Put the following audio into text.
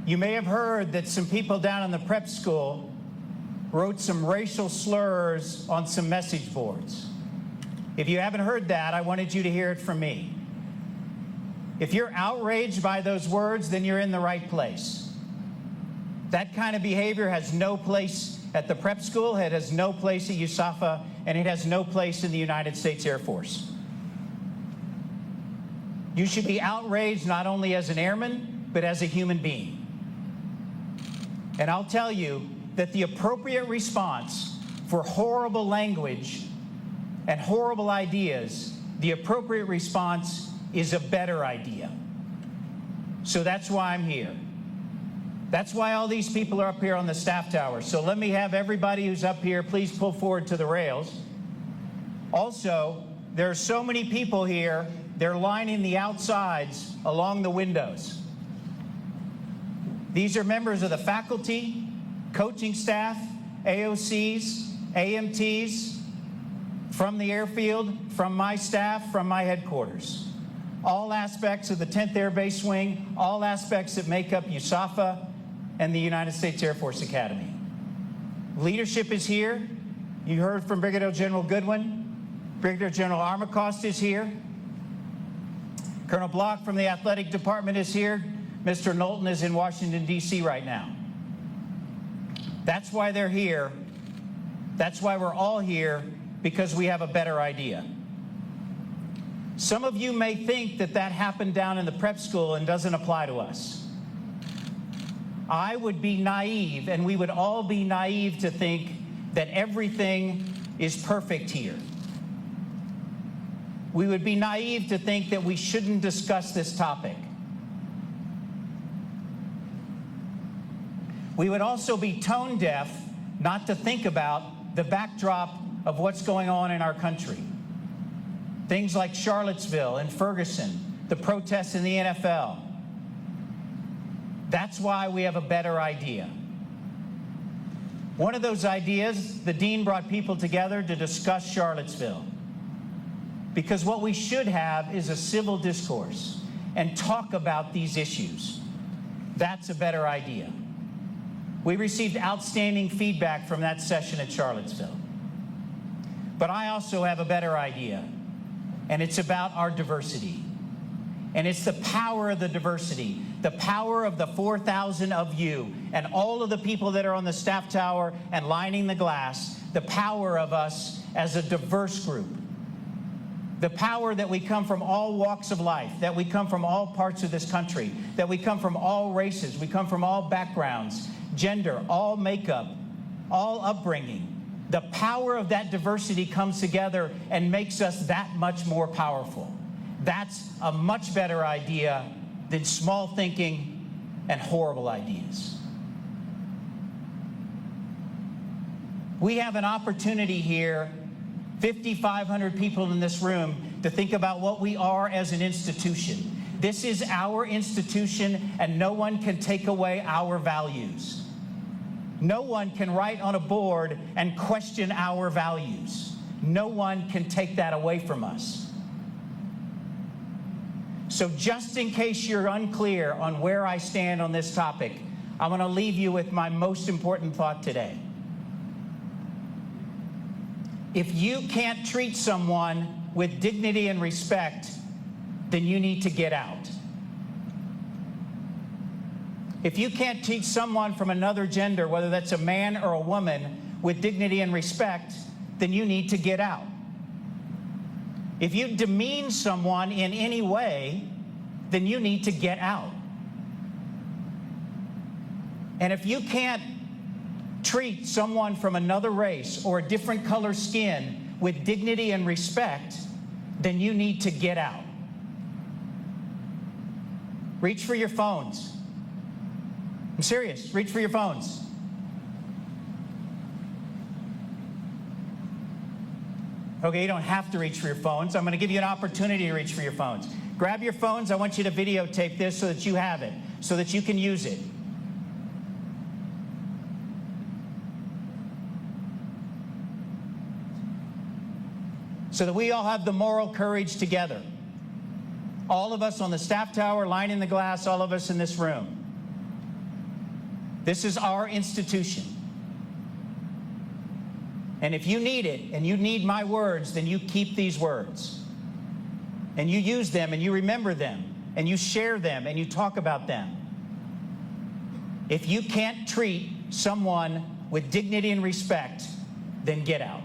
You may have heard that some people down in the prep school wrote some racial slurs on some message boards. If you haven't heard that, I wanted you to hear it from me. If you're outraged by those words, then you're in the right place. That kind of behavior has no place at the prep school, it has no place at USAFA, and it has no place in the United States Air Force. You should be outraged not only as an airman, but as a human being. And I'll tell you that the appropriate response for horrible language and horrible ideas, the appropriate response is a better idea. So that's why I'm here. That's why all these people are up here on the staff tower. So let me have everybody who's up here, please pull forward to the rails. Also, there are so many people here, they're lining the outsides along the windows. These are members of the faculty, coaching staff, AOCs, AMTs, from the airfield, from my staff, from my headquarters. All aspects of the 10th Air Base Wing, all aspects that make up USAFA and the United States Air Force Academy. Leadership is here. You heard from Brigadier General Goodwin. Brigadier General Armacost is here. Colonel Block from the Athletic Department is here. Mr. Knowlton is in Washington, D.C. right now. That's why they're here. That's why we're all here, because we have a better idea. Some of you may think that that happened down in the prep school and doesn't apply to us. I would be naive, and we would all be naive to think that everything is perfect here. We would be naive to think that we shouldn't discuss this topic. We would also be tone deaf not to think about the backdrop of what's going on in our country. Things like Charlottesville and Ferguson, the protests in the NFL. That's why we have a better idea. One of those ideas, the dean brought people together to discuss Charlottesville. Because what we should have is a civil discourse and talk about these issues. That's a better idea. We received outstanding feedback from that session at Charlottesville. But I also have a better idea, and it's about our diversity. And it's the power of the diversity, the power of the 4,000 of you and all of the people that are on the staff tower and lining the glass, the power of us as a diverse group. The power that we come from all walks of life, that we come from all parts of this country, that we come from all races, we come from all backgrounds, gender, all makeup, all upbringing. The power of that diversity comes together and makes us that much more powerful. That's a much better idea than small thinking and horrible ideas. We have an opportunity here, 5,500 people in this room, to think about what we are as an institution. This is our institution, and no one can take away our values. No one can write on a board and question our values. No one can take that away from us. So just in case you're unclear on where I stand on this topic, I'm going to leave you with my most important thought today. If you can't treat someone with dignity and respect, then you need to get out. If you can't treat someone from another gender, whether that's a man or a woman, with dignity and respect, then you need to get out. If you demean someone in any way, then you need to get out. And if you can't treat someone from another race or a different color skin with dignity and respect, then you need to get out. Reach for your phones. I'm serious. Reach for your phones. Okay, you don't have to reach for your phones. I'm going to give you an opportunity to reach for your phones. Grab your phones. I want you to videotape this so that you have it, so that you can use it. So that we all have the moral courage together. All of us on the staff tower, lining the glass, all of us in this room. This is our institution. And if you need it, and you need my words, then you keep these words. And you use them, and you remember them, and you share them, and you talk about them. If you can't treat someone with dignity and respect, then get out.